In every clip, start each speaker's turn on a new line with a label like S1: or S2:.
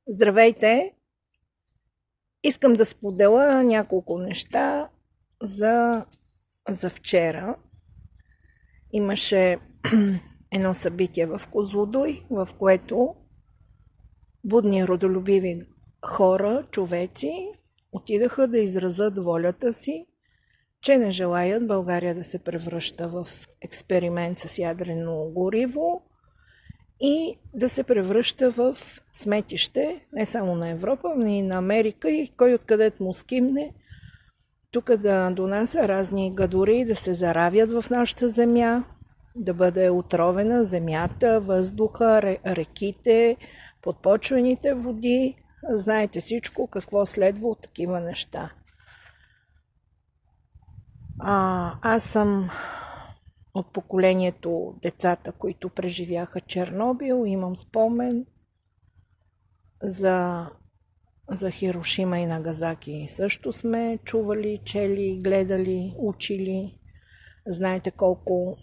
S1: Здравейте! Искам да споделя няколко неща за вчера. Имаше едно събитие в Козлодуй, в което будни родолюбиви хора, човеци, отидаха да изразят волята си, че не желаят България да се превръща в експеримент с ядрено гориво и да се превръща в сметище не само на Европа, но и на Америка, и кой откъдето му скимне тук да донася разни гадори, да се заравят в нашата земя, да бъде отровена земята, въздуха, реките, подпочвените води. Знаете всичко какво следва от такива неща. Аз съм от поколението децата, които преживяха Чернобил. Имам спомен за Хирошима и Нагазаки. Също сме чували, чели, гледали, учили. Знаете колко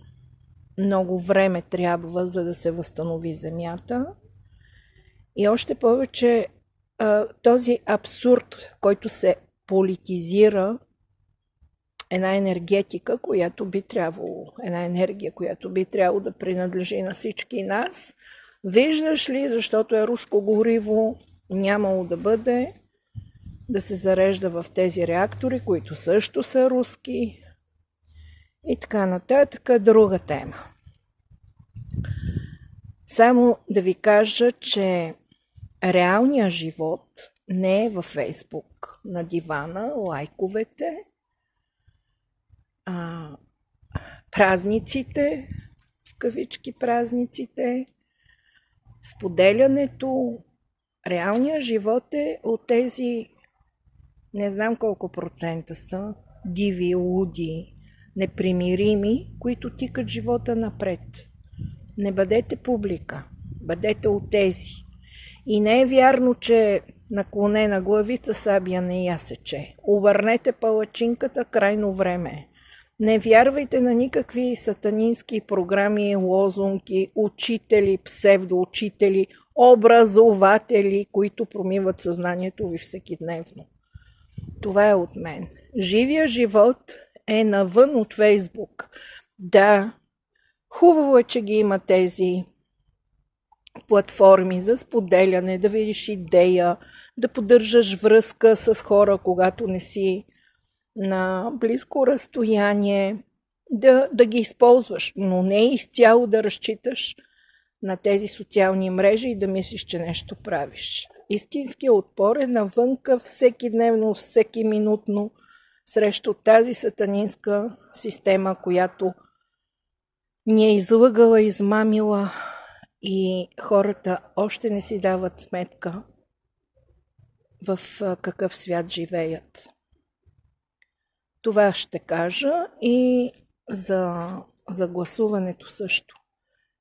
S1: много време трябва, за да се възстанови земята. И още повече този абсурд, който се политизира, една енергетика, която би трябвало, една енергия, която би трябвало да принадлежи на всички нас. Виждаш ли, защото е руско гориво, нямало да бъде да се зарежда в тези реактори, които също са руски и така нататък. Друга тема. Само да ви кажа, че реалният живот не е във Фейсбук, на дивана, лайковете, празниците, в кавички празниците, споделянето. Реалният живот е от тези, не знам колко процента са, диви, луди, непримирими, които тикат живота напред. Не бъдете публика, бъдете от тези. И не е вярно, че наклонена главица сабия не я сече. Обърнете палачинката, крайно време е. Не вярвайте на никакви сатанински програми, лозунги, учители, псевдоучители, образователи, които промиват съзнанието ви всекидневно. Това е от мен. Живия живот е навън от Фейсбук. Да, хубаво е, че ги има тези платформи за споделяне, да видиш идея, да поддържаш връзка с хора, когато не си на близко разстояние, да ги използваш, но не изцяло да разчиташ на тези социални мрежи и да мислиш, че нещо правиш. Истинският отпор е навънка всеки дневно, всеки минутно срещу тази сатанинска система, която ни е излъгала, измамила и хората още не си дават сметка в какъв свят живеят. Това ще кажа и за гласуването също.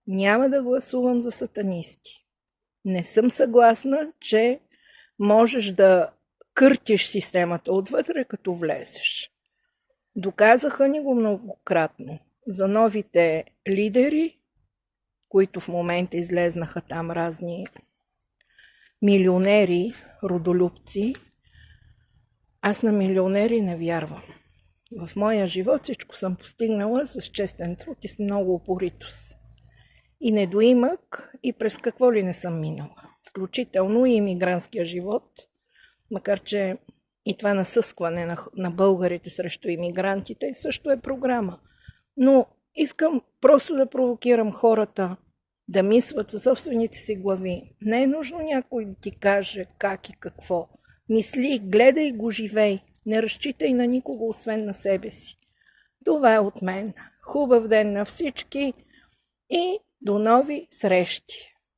S1: Няма да гласувам за сатанисти. Не съм съгласна, че можеш да къртиш системата отвътре, като влезеш. Доказаха ни го многократно. За новите лидери, които в момента излезнаха там разни милионери, родолюбци, аз на милионери не вярвам. В моя живот всичко съм постигнала с честен труд и с много упоритост. И недоимък, и през какво ли не съм минала. Включително и имигрантския живот, макар че и това насъскване на българите срещу имигрантите също е програма. Но искам просто да провокирам хората да мислят със собствените си глави. Не е нужно някой да ти каже как и какво. Мисли, гледай го, живей. Не разчитай на никого, освен на себе си. Това е от мен. Хубав ден на всички и до нови срещи!